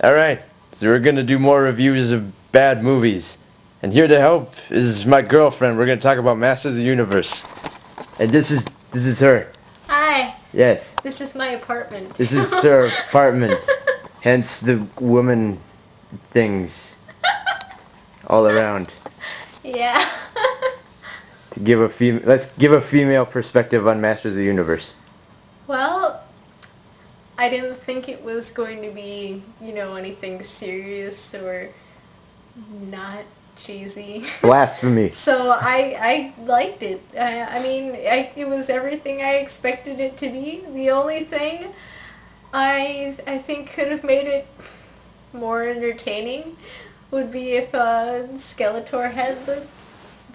Alright, so we're gonna do more reviews of bad movies. And here to help is my girlfriend. We're gonna talk about Masters of the Universe. And this is her. Hi. Yes. This is my apartment. This is her apartment. Hence the woman things all around. Yeah. To give let's give a female perspective on Masters of the Universe. Well, I didn't think it was going to be, anything serious or not cheesy. Blasphemy. So I liked it. It was everything I expected it to be. The only thing I think could have made it more entertaining would be if Skeletor had the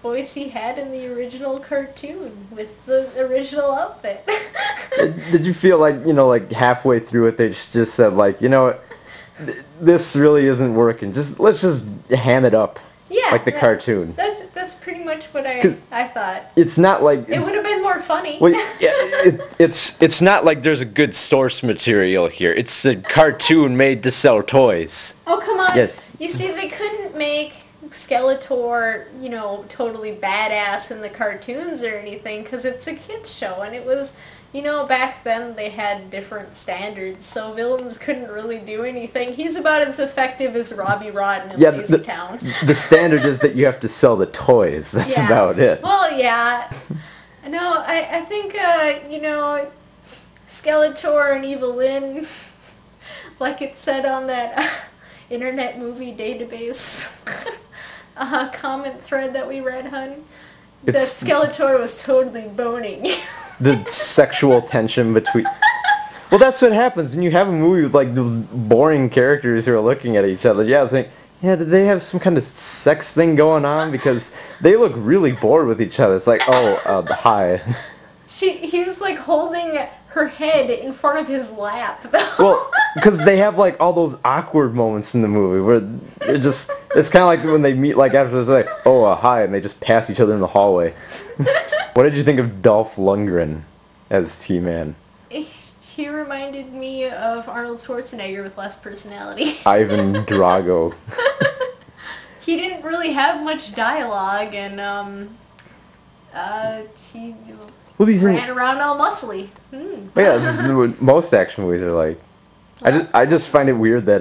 voice he had in the original cartoon with the original outfit. Did you feel like, halfway through it they just said this really isn't working. Let's just ham it up. Yeah. Like the cartoon. That's pretty much what I thought. It's not like it would have been more funny. Well, yeah, it's not like there's a good source material here. It's a cartoon made to sell toys. Oh, come on. Yes. You see, they couldn't make Skeletor, totally badass in the cartoons or anything because it's a kids show, and it was, back then they had different standards, so villains couldn't really do anything. He's about as effective as Robbie Rotten in Lazy Town. The standard is that you have to sell the toys. That's about it. Well, yeah. No, I think, Skeletor and Evelyn, like it said on that Internet Movie Database comment thread that we read, hun, that Skeletor was totally boning. The sexual tension between... Well, that's what happens when you have a movie with, those boring characters who are looking at each other. Yeah, did they have some kind of sex thing going on? Because they look really bored with each other. It's like, hi. He was, holding her head in front of his lap, though. Well, because they have, all those awkward moments in the movie where it's kind of like when they meet, after it's hi, and they just pass each other in the hallway. What did you think of Dolph Lundgren as He-Man? He reminded me of Arnold Schwarzenegger with less personality. Ivan Drago. He didn't really have much dialogue, and he ran around all muscly. Yeah, this is what most action movies are like. I just find it weird that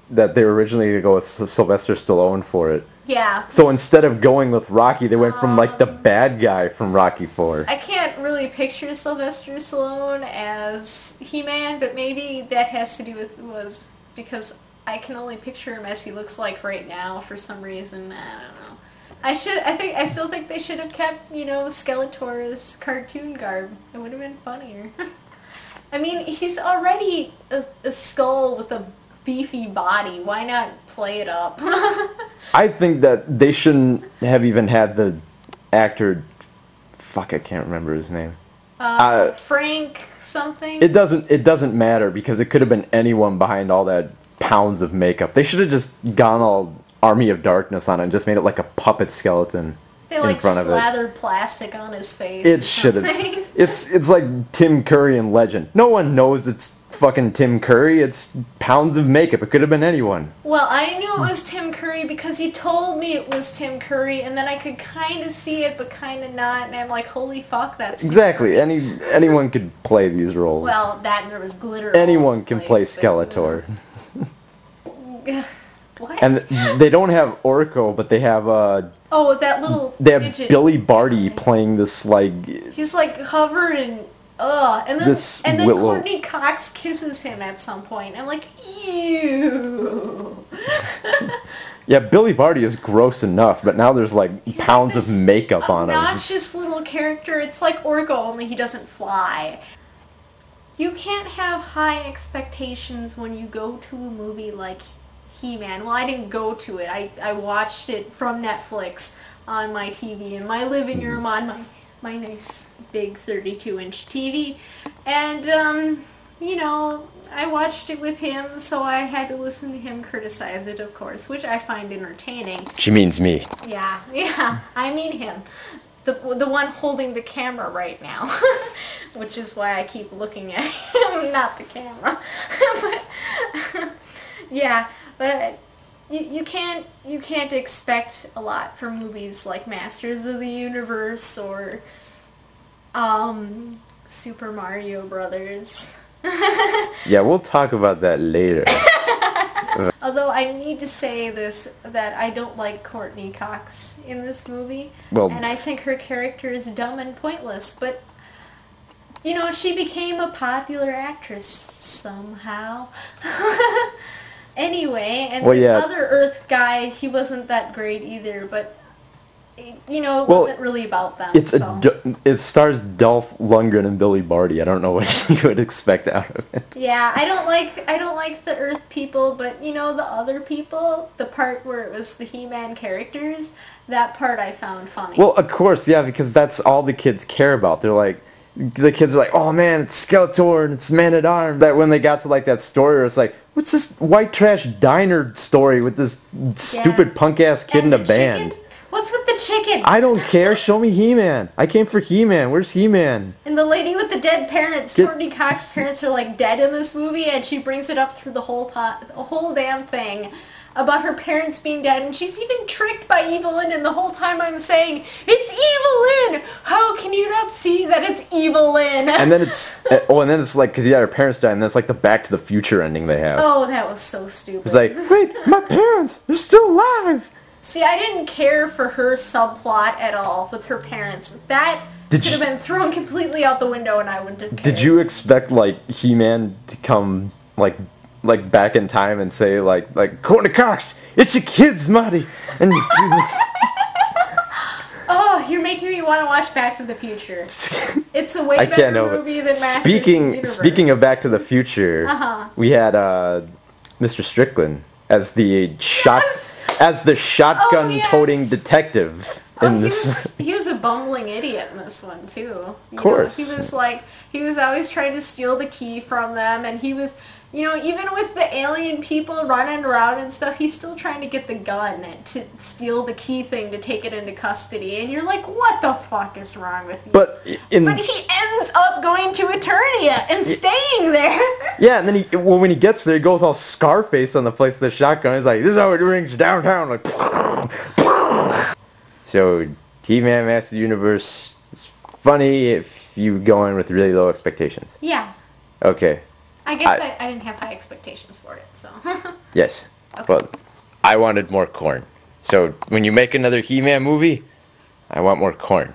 they were originally going to go with Sylvester Stallone for it. Yeah. So instead of going with Rocky, they went from the bad guy from Rocky 4. I can't really picture Sylvester Stallone as He-Man, but maybe that has to do with because I can only picture him as he looks like right now for some reason. I don't know. I still think they should have kept, Skeletor's cartoon garb. It would have been funnier. I mean, he's already a skull with a beefy body. Why not play it up? I think that they shouldn't have even had the actor... Fuck, I can't remember his name. Frank something? It doesn't matter because it could have been anyone behind all that pounds of makeup. They should have just gone all Army of Darkness on it and just made it like a puppet skeleton in front of it. They slathered plastic on his face. It should have. It's like Tim Curry in Legend. No one knows it's fucking Tim Curry. It's pounds of makeup. It could have been anyone. Well, I knew it was Tim Curry because he told me it was Tim Curry, and then I could kind of see it, but kind of not, and I'm like, holy fuck, that's exactly. Anyone could play these roles. Well, that and there was glitter. Anyone can play Skeletor. What? And they don't have Orko, but they have that little. They have Billy Barty playing this He's covered in. And then Courtney Cox kisses him at some point. I'm like, ew. Yeah, Billy Barty is gross enough, but now there's pounds of makeup on him. Obnoxious little character. It's like Orko, only he doesn't fly. You can't have high expectations when you go to a movie like He-Man. Well, I didn't go to it. I watched it from Netflix on my TV in my living room on my nice big 32-inch TV, and I watched it with him, so I had to listen to him criticize it, of course, which I find entertaining. She means me. Yeah, I mean him. The one holding the camera right now, which is why I keep looking at him, not the camera. But Yeah, but you can't expect a lot from movies like Masters of the Universe or Super Mario Brothers. Yeah, we'll talk about that later. Although I need to say this, that I don't like Courtney Cox in this movie. Well, and I think her character is dumb and pointless, but you know, she became a popular actress somehow. Anyway, and Well, the yeah. other Earth guy, he wasn't that great either, but you know, it Well, wasn't really about them. It's so. it stars Dolph Lundgren and Billy Barty. I don't know what you would expect out of it. Yeah, I don't like the Earth people, but you know, the other people, the part where it was the He-Man characters, that part I found funny. Well, of course, yeah, because that's all the kids care about. They're like, the kids are like, oh man, it's Skeletor and it's Man-at-Arms. That when they got to like that story, where it's like, what's this white trash diner story with this stupid punk-ass kid and in a the band? Chicken? What's with the chicken? I don't care. Show me He-Man. I came for He-Man. Where's He-Man? And the lady with the dead parents, Courtney Cox's parents are like dead in this movie, and she brings it up through the whole damn thing about her parents being dead, and she's even tricked by Evelyn, and the whole time I'm saying, it's Evelyn! How can you not see that it's Evelyn? And then it's, like, because yeah, her parents died, and then it's like the Back to the Future ending they have. Oh, that was so stupid. It's like, wait, my parents, they're still alive! See, I didn't care for her subplot at all with her parents. That could have been thrown completely out the window and I wouldn't have cared. Did you expect, like, He-Man to come, like back in time and say, like Courtney Cox, it's your kids, Marty! And oh, you're making me want to watch Back to the Future. It's a way better movie than Masters of the Universe. Speaking of Back to the Future, we had Mr. Strickland as the shotgun-toting detective in this. He was a bumbling idiot in this one too. Of course. He was always trying to steal the key from them, and he was, you know, even with the alien people running around and stuff, he's still trying to get the gun to steal the key thing to take it into custody. And you're like, what the fuck is wrong with you? But he ends up going to Eternia and staying there. Yeah, and then when he gets there, he goes all Scarface on the place with the shotgun. He's like, this is how it rings downtown. Like, so, He-Man Master of the Universe is funny if you go in with really low expectations. Yeah. Okay. I guess I didn't have high expectations for it, so. Yes. Okay. Well, I wanted more corn. So, when you make another He-Man movie, I want more corn.